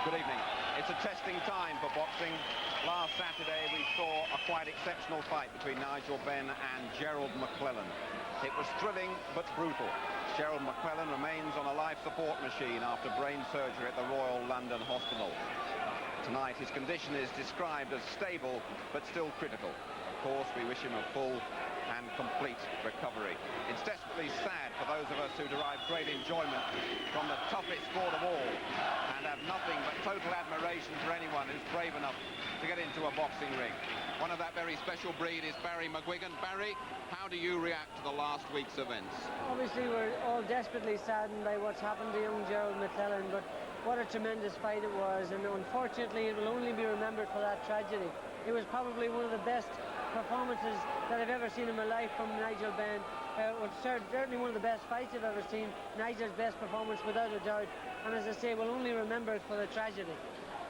Good evening. It's a testing time for boxing. Last Saturday we saw a quite exceptional fight between Nigel Benn and Gerald McClellan. It was thrilling but brutal. Gerald McClellan remains on a life support machine after brain surgery at the Royal London Hospital. Tonight his condition is described as stable but still critical. Of course, we wish him a full and complete recovery. It's desperately sad for those of us who derive great enjoyment from the toughest sport of all and have nothing but total admiration for anyone who's brave enough to get into a boxing ring. One of that very special breed is Barry McGuigan. Barry, how do you react to the last week's events? Obviously, we're all desperately saddened by what's happened to young Gerald McClellan, but what a tremendous fight it was, and unfortunately it will only be remembered for that tragedy. It was probably one of the best performances that I've ever seen in my life from Nigel Benn. Well, certainly one of the best fights I've ever seen. Nigel's best performance without a doubt, and as I say, we'll only remember it for the tragedy.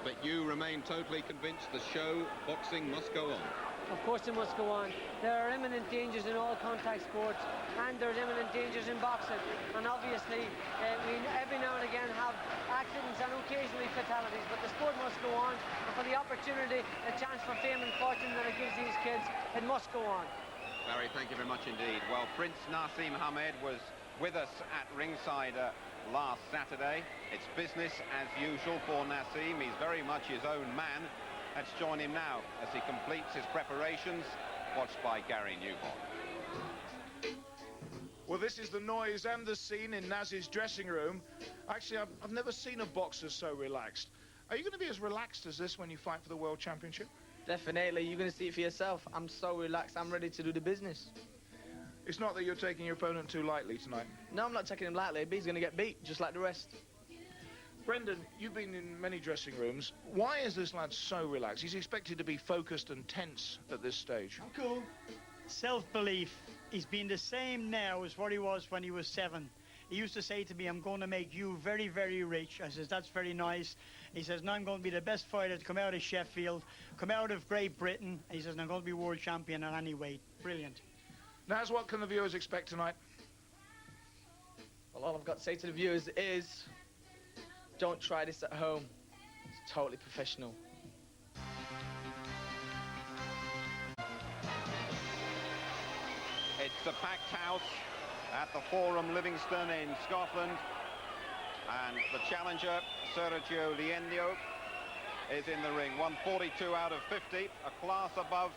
But you remain totally convinced the show, boxing, must go on? Of course it must go on. There are imminent dangers in all contact sports, and there's imminent dangers in boxing. And obviously, we every now and again have accidents and occasionally fatalities, but the sport must go on. And for the opportunity, the chance for fame and fortune that it gives these kids, it must go on. Barry, thank you very much indeed. Well, Prince Naseem Hamed was with us at ringside last Saturday. It's business as usual for Naseem. He's very much his own man. Let's join him now as he completes his preparations, watched by Gary Newhall. Well, this is the noise and the scene in Naz's dressing room. Actually, I've never seen a boxer so relaxed. Are you going to be as relaxed as this when you fight for the World Championship? Definitely. You're going to see it for yourself. I'm so relaxed. I'm ready to do the business. It's not that you're taking your opponent too lightly tonight. No, I'm not taking him lightly, but he's going to get beat, just like the rest. Brendan, you've been in many dressing rooms. Why is this lad so relaxed? He's expected to be focused and tense at this stage. Cool. Self-belief. He's been the same now as what he was when he was 7. He used to say to me, I'm going to make you very, very rich. I says, that's very nice. He says, now I'm going to be the best fighter to come out of Sheffield, come out of Great Britain. He says, and I'm going to be world champion at any weight. Brilliant. Naz, what can the viewers expect tonight? Well, all I've got to say to the viewers is, don't try this at home. It's totally professional. It's a packed house at the Forum Livingston in Scotland, and the challenger, Sergio Liendo, is in the ring. 142 out of 50, a class above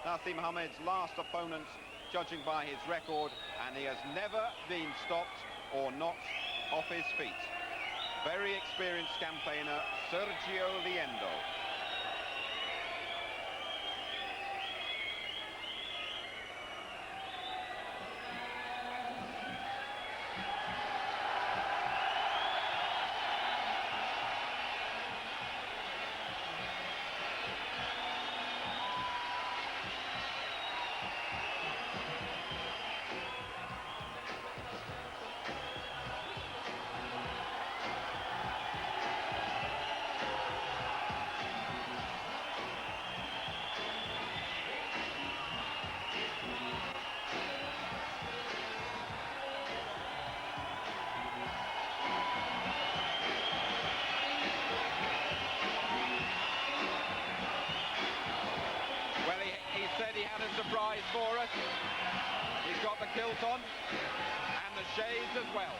Naseem Hamed's last opponent, judging by his record, and he has never been stopped or knocked off his feet. Very experienced campaigner, Sergio Liendo. Surprise for us. He's got the kilt on and the shades as well.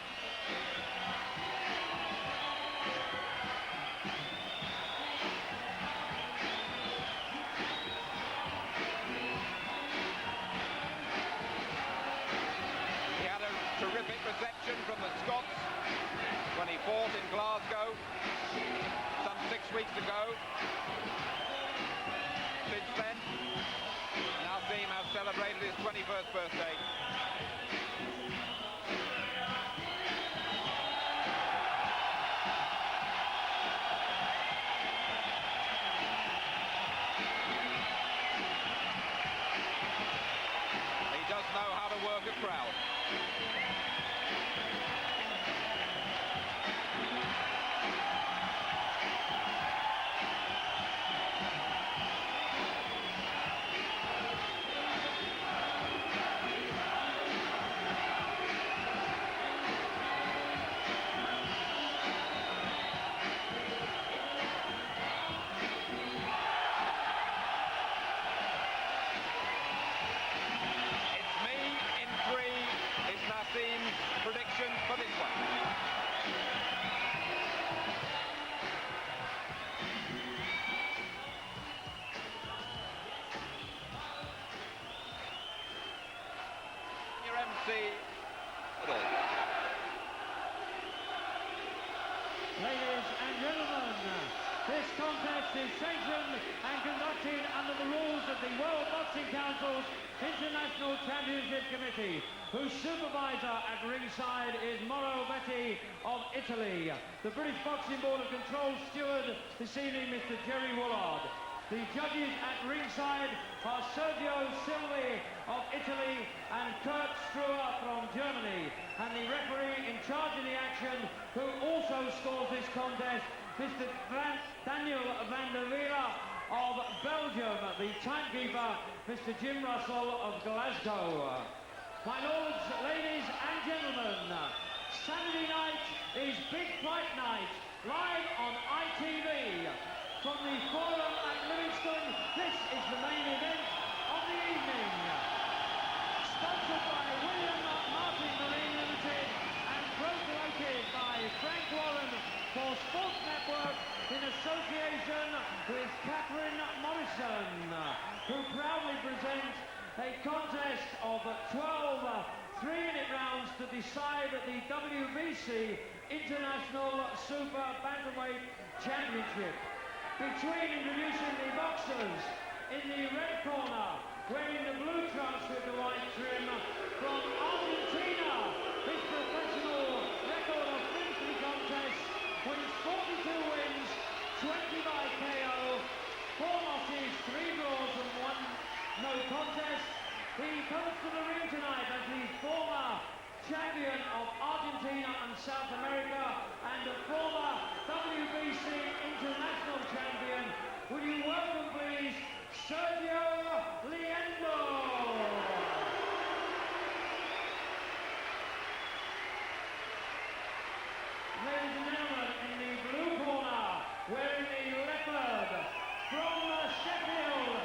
He had a terrific reception from the Scots when he fought in Glasgow some 6 weeks ago. Since then, Naseem has celebrated his 21st birthday. He does know how to work a crowd. see it all. Ladies and gentlemen, this contest is sanctioned and conducted under the rules of the World Boxing Council's International Championship Committee, whose supervisor at ringside is Mauro Betti of Italy. The British Boxing Board of Control steward this evening, Mr. Jerry Woolard. The judges at ringside are Sergio Silvi of Italy and Kurt Struer from Germany. And the referee in charge of the action, who also scores this contest, Mr. Daniel van der Wiele of Belgium. The timekeeper, Mr. Jim Russell of Glasgow. My lords, ladies and gentlemen, Saturday night is Big Fight Night, live on ITV. From the Forum at Livingston, this is the main event of the evening. Sponsored by William Martin Marine Limited and promoted by Frank Warren for Sports Network in association with Catherine Morrison, who proudly present a contest of 12 3-minute rounds to decide the WBC International Super Bantamweight Championship. Between introducing the boxers in the red corner, wearing the blue trunks with the white trim, from Argentina, his professional record of 50 contests, with 42 wins, 20 by KO, 4 losses, 3 draws and 1 no contest. He comes to the ring tonight as the former champion of Argentina and South America and a former WBC international champion. Would you welcome, please, Sergio Liendo. Ladies and gentlemen, in the blue corner, wearing the leopard, from Sheffield,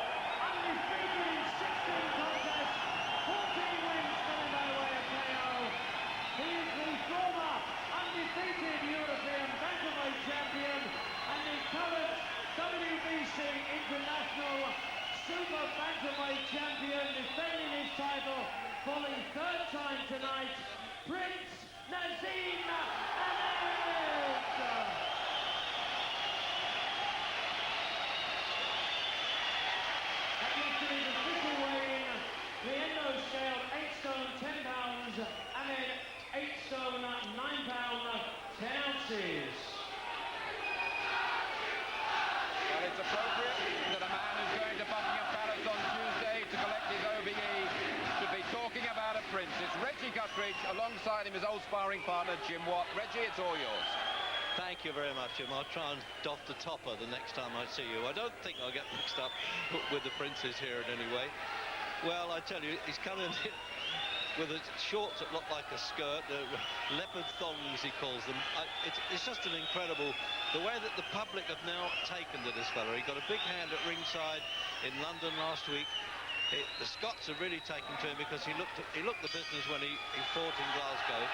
undefeated in 16 contests, 14 wins coming by way of KO. He is the former undefeated European bantamweight champion and the current WBC International Super Bantamweight champion, defending his title for the 3rd time tonight, Prince Naseem. At yesterday's official weigh-in, Liendo scaled 8 stone 10 pounds, Ahmed 8 stone 9 pounds 10 ounces. Well, it's appropriate that a man who's going to Buckingham Palace on Tuesday to collect his OBE should be talking about a prince. It's Reggie Guthridge, alongside him his old sparring partner Jim Watt. Reggie, it's all yours. Thank you very much, Jim. I'll try and doff the topper the next time I see you. I don't think I'll get mixed up with the princes here in any way. Well, I tell you, he's coming with shorts that look like a skirt, leopard thongs he calls them. It's just an incredible, the way that the public have now taken to this fella. He got a big hand at ringside in London last week. The Scots have really taken to him because he looked the business when he fought in Glasgow.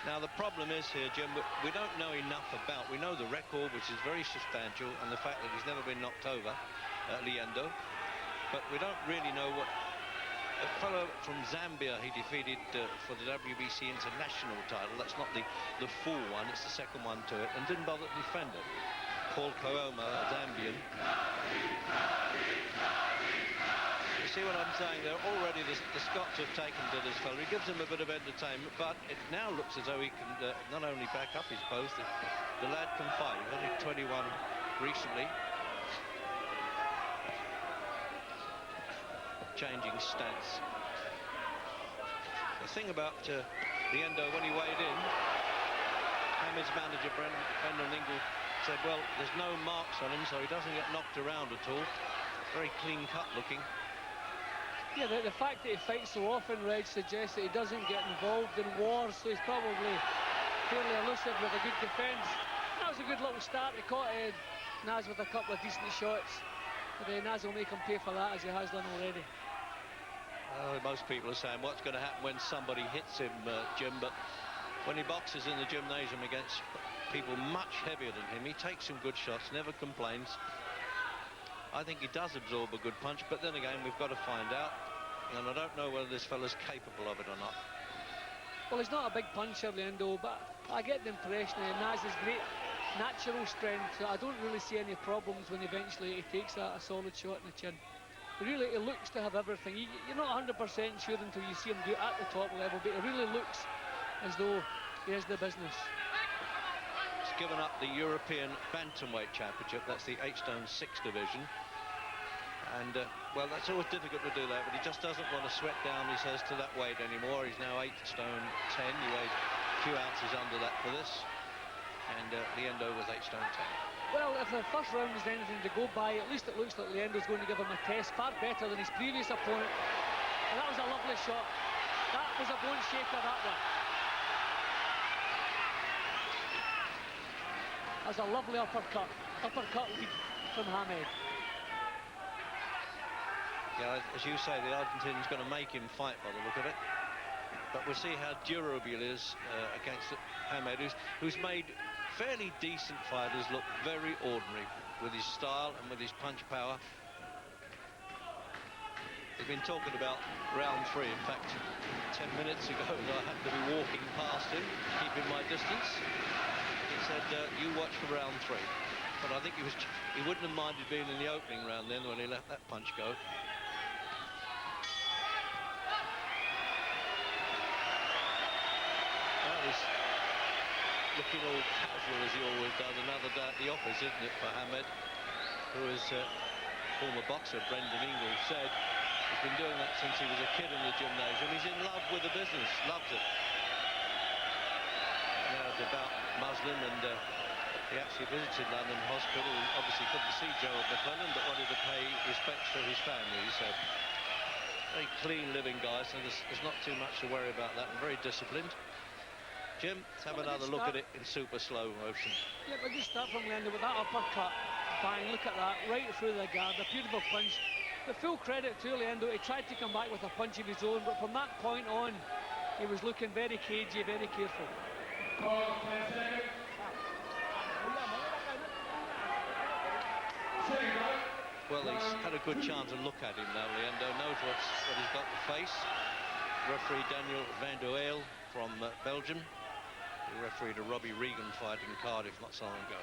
Now the problem is here, Jim, we don't know enough about. We know the record, which is very substantial, and the fact that he's never been knocked over, Liendo. But we don't really know what a fellow from Zambia he defeated for the WBC International title. That's not the full one, it's the second one to it, and didn't bother to defend it. Paul Kooma, a Zambian. You see what I'm saying? They're already, the Scots have taken to this fellow. He gives them a bit of entertainment, but it now looks as though he can not only back up his post, the lad can fight. He's only 21 recently. Changing stance. The thing about Liendo, when he weighed in, Hamid's manager Brendan Ingle said, well, there's no marks on him, so he doesn't get knocked around at all. Very clean cut looking. Yeah, the fact that he fights so often, Reg, suggests that he doesn't get involved in wars, so he's probably fairly elusive with a good defence. That was a good little start. He caught Naz with a couple of decent shots. But Naz will make him pay for that, as he has done already. Most people are saying what's going to happen when somebody hits him, Jim, but when he boxes in the gymnasium against people much heavier than him, he takes some good shots, never complains. I think he does absorb a good punch, but then again, we've got to find out. and I don't know whether this fella's capable of it or not. Well, he's not a big puncher, Liendo, but I get the impression that Naz has great natural strength, so I don't really see any problems when eventually he takes a solid shot in the chin. Really, he looks to have everything. You're not 100% sure until you see him do it at the top level, but he really looks as though he has the business. He's given up the European Bantamweight Championship. That's the 8-stone 6 division. And, well, that's always difficult to do that, but he just doesn't want to sweat down, he says, to that weight anymore. He's now 8-stone 10. He weighs a few ounces under that for this. And Liendo was 8-stone 10. Well, if the first round is anything to go by, at least it looks like Liendo's going to give him a test far better than his previous opponent. And that was a lovely shot. That was a bone shaker, that one. That was a lovely uppercut lead from Hamed. Yeah, as you say, the Argentinian's going to make him fight by the look of it. But we'll see how durable he is against Hamed, who's made fairly decent fighters look very ordinary with his style and with his punch power. He's been talking about round 3. In fact, 10 minutes ago, I happened to be walking past him, keeping my distance. He said, you watch for round 3. But I think he wouldn't have minded being in the opening round then when he let that punch go. Looking all casual as he always does. Another day at the office, isn't it, for Hamed, who is former boxer Brendan Ingalls said he's been doing that since he was a kid in the gymnasium. He's in love with the business, loves it. Now devout Muslim, and he actually visited London Hospital. He obviously couldn't see Gerald McClellan, but wanted to pay respects to his family. So very clean living guy, so there's not too much to worry about that, and very disciplined. Jim, let's have another look at it in super slow motion. Yeah, but just start from Liendo with that uppercut. Bang, look at that, right through the guard, a beautiful punch. The full credit to Liendo, he tried to come back with a punch of his own, but from that point on, he was looking very cagey, very careful. Well, he's had a good chance to look at him now. Liendo knows what he's got to face. Referee Daniel Van der Eyl from Belgium. He refereed a Robbie Regan fight in Cardiff not so long ago.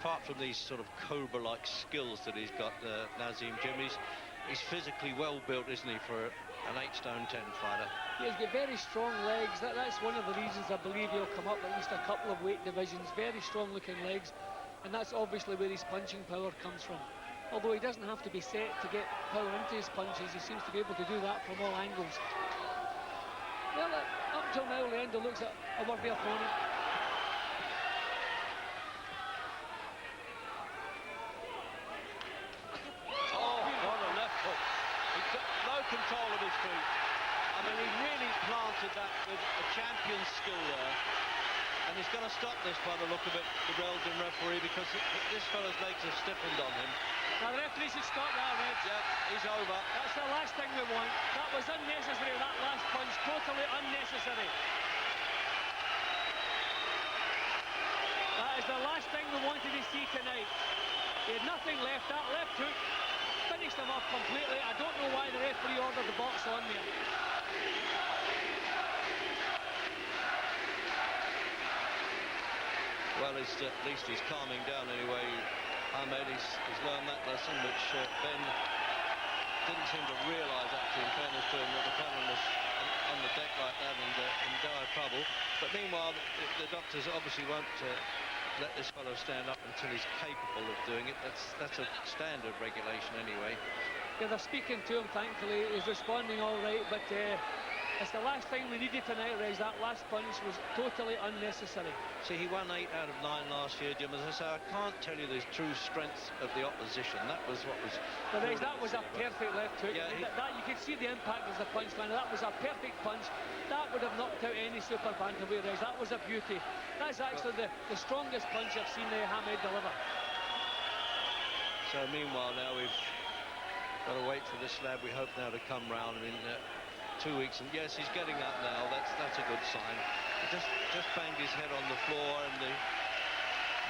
Apart from these sort of cobra-like skills that he's got, Naseem, Jim, he's physically well built, isn't he, for an 8-stone 10 fighter? He's got very strong legs. That's one of the reasons I believe he'll come up at least a couple of weight divisions. Very strong looking legs, and that's obviously where his punching power comes from. Although he doesn't have to be set to get power into his punches, he seems to be able to do that from all angles. Well, up till now, Liendo looks at a worthy opponent. Oh, what a left hook. He's got no control of his feet. I mean, he really planted that with a champion's skill there. And he's going to stop this by the look of it, the Belgian referee, because this fellow's legs have stiffened on him. Now the referee should stop that, Reg. Yeah, he's over. That's the last thing we want. That was unnecessary, that last punch, totally unnecessary. That is the last thing we wanted to see tonight. He had nothing left. That left hook finished him off completely. I don't know why the referee ordered the box on there. Well, at least he's calming down anyway. Hamed, he's learned that lesson, which Ben didn't seem to realise, actually, in fairness to him, that McClellan was on the deck like that and in dire trouble. But meanwhile, the doctors obviously won't let this fellow stand up until he's capable of doing it. That's a standard regulation anyway. Yeah, they're speaking to him, thankfully. He's responding all right, but it's the last thing we needed tonight, Reg. That last punch was totally unnecessary. See, he won 8 out of 9 last year, Jim. As I say, I can't tell you the true strength of the opposition. That was what was... But Reg, that was a perfect left hook. Yeah, you could see the impact as the punch landed. That was a perfect punch. That would have knocked out any super bantamweight, Reg. That was a beauty. That's actually the strongest punch I've seen Hamed deliver. So meanwhile, now we've got to wait for the slab, we hope now, to come round in 2 weeks. And yes, he's getting up now. That's a good sign. Just banged his head on the floor, and the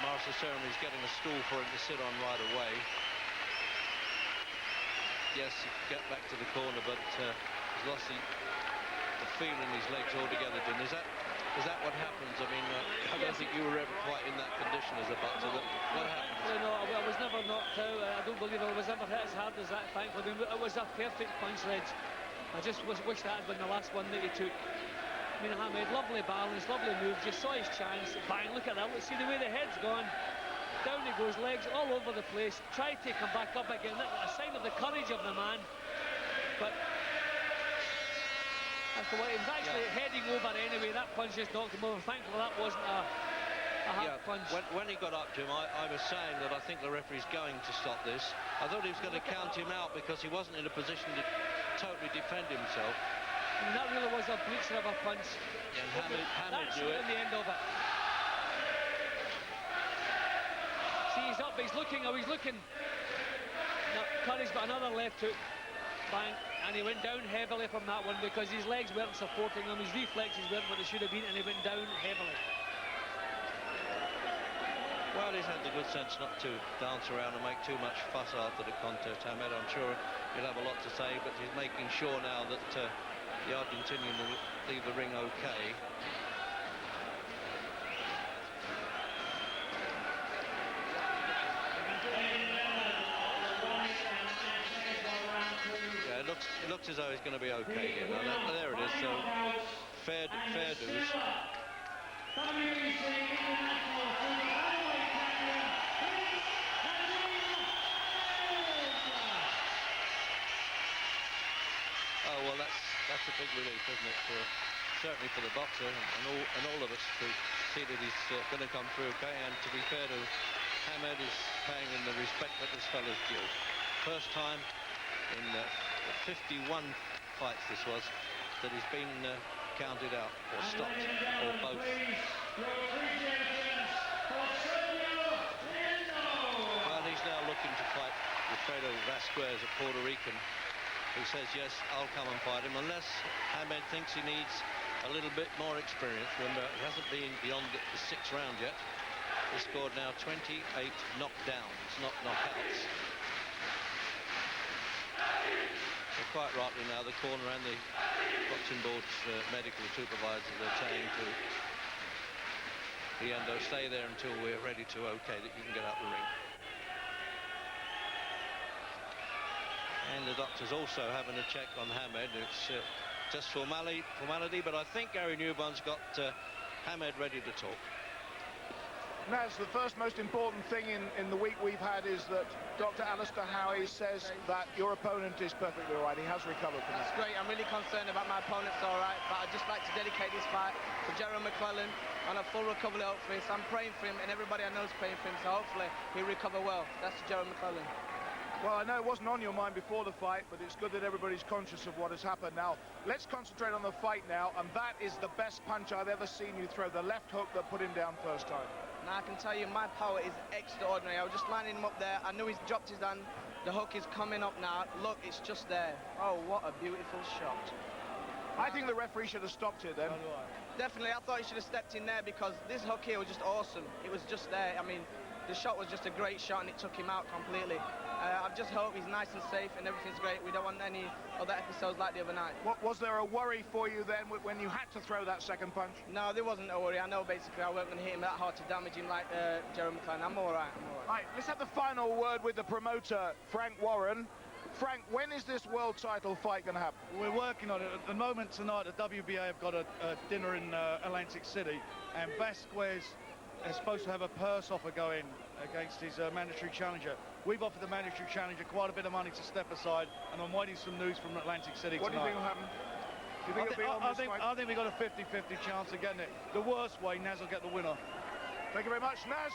master of ceremony is getting a stool for him to sit on right away. Yes, he can get back to the corner, but he's lost the feel in his legs altogether. Jim, is that what happens? I mean, I don't think you were ever quite in that condition as a boxer. What happened? No, I was never knocked out. I don't believe I was ever hit as hard as that, thankfully. I mean, it was a perfect punch, Reg. I just wish that had been the last one that he took. I mean, Hamed, lovely balance, lovely move. Just saw his chance. Bang, look at that. Let's see the way the head's gone. Down he goes, legs all over the place. Try to take him back up again. That's a sign of the courage of the man. But that's the way he was actually heading over anyway. That punch just knocked him over. Thankfully, that wasn't a hard punch. When he got up, Jim, I was saying that I think the referee's going to stop this. I thought he was going to count him out because he wasn't in a position to totally defend himself. I mean, that really was a bleacher of a punch. Yeah, and Hamed knew it. In the end of it. See, he's up, he's looking. Now, Curry's got another left hook. Bang. And he went down heavily from that one because his legs weren't supporting him. His reflexes weren't what they should have been, and he went down heavily. Well, he's had the good sense not to dance around and make too much fuss after the contest, Hamed. I'm sure he'll have a lot to say, but he's making sure now that the Argentinian will leave the ring okay. Yeah, it looks as though he's going to be okay. You know, there it is. So fair dues. Oh well, that's a big relief, isn't it? Certainly for the boxer and all of us to see that he's going to come through okay. And to be fair to Hamed, is paying him the respect that this fellow's due. First time in 51 fights this was that he's been counted out or stopped or both. Well, he's now looking to fight Wilfredo Vasquez, a Puerto Rican, who says, yes, I'll come and fight him, unless Hamed thinks he needs a little bit more experience. Remember, he hasn't been beyond the 6th round yet. He's scored now 28 knockdowns, not knockouts. So quite rightly now, the corner and the boxing board's medical supervisors are saying to Liendo, stay there until we're ready to okay that you can get out the ring. And the doctor's also having a check on Hamed. It's just formality, but I think Gary Newburn's got Hamed ready to talk. Naz, the first most important thing in the week we've had is that Dr. Alistair Howie says that your opponent is perfectly all right. He has recovered from That's that. great. I'm really concerned about my opponent's all right, but I'd just like to dedicate this fight to Gerald McClellan on a full recovery, hopefully. So I'm praying for him, and everybody I know is praying for him, so hopefully he'll recover well. That's Gerald McClellan. Well, I know it wasn't on your mind before the fight, but it's good that everybody's conscious of what has happened. Now, let's concentrate on the fight now, and that is the best punch I've ever seen you throw, the left hook that put him down first time. Now, I can tell you, my power is extraordinary. I was just lining him up there. I knew he's dropped his hand. The hook is coming up now. Look, it's just there. Oh, what a beautiful shot. I think the referee should have stopped it then. Definitely, I thought he should have stepped in there because this hook here was just awesome. It was just there. I mean, the shot was just a great shot and it took him out completely. I just hope he's nice and safe and everything's great. We don't want any other episodes like the other night. Was there a worry for you then when you had to throw that second punch? No, there wasn't a worry. I know basically I wasn't going to hit him that hard to damage him like Gerald McClellan. I'm all right. Right, let's have the final word with the promoter, Frank Warren. Frank, when is this world title fight going to happen? We're working on it. At the moment tonight, the WBA have got a dinner in Atlantic City, and Vasquez is supposed to have a purse offer going against his mandatory challenger. We've offered the mandatory challenger quite a bit of money to step aside, and I'm waiting some news from Atlantic City What tonight. do you think will happen? Do you think it'll be on this fight? I think we've got a 50-50 chance of getting it. The worst way, Naz will get the winner. Thank you very much, Naz.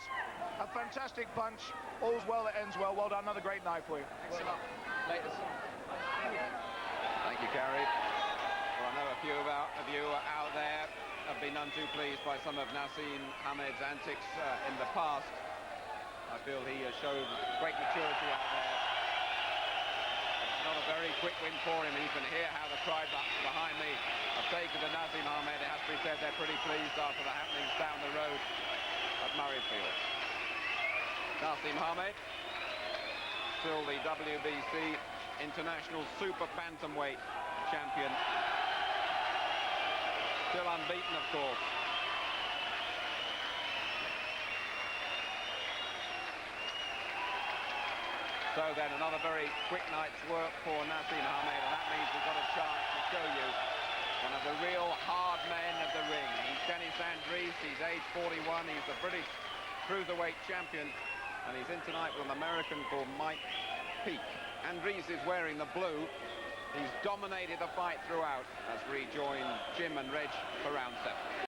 A fantastic punch. All's well that ends well. Well done. Another great night for you. Thanks a lot. Later. Thank you, Gary. Well, I know a few of you out there have been none too pleased by some of Naseem Hamed's antics in the past. I feel he has shown great maturity out there. It's not a very quick win for him. You can hear how the crowd behind me have taken to Naseem Ahmed. It has to be said they're pretty pleased after the happenings down the road at Murrayfield. Naseem Ahmed, still the WBC International Super Bantamweight champion. Still unbeaten, of course. So then another very quick night's work for Naseem Ahmed, and that means we've got a chance to show you one of the real hard men of the ring. He's Dennis Andries, he's age 41, he's the British cruiserweight champion, and he's in tonight with an American called Mike Peake. Andries is wearing the blue. He's dominated the fight throughout as we join Jim and Reg for round 7.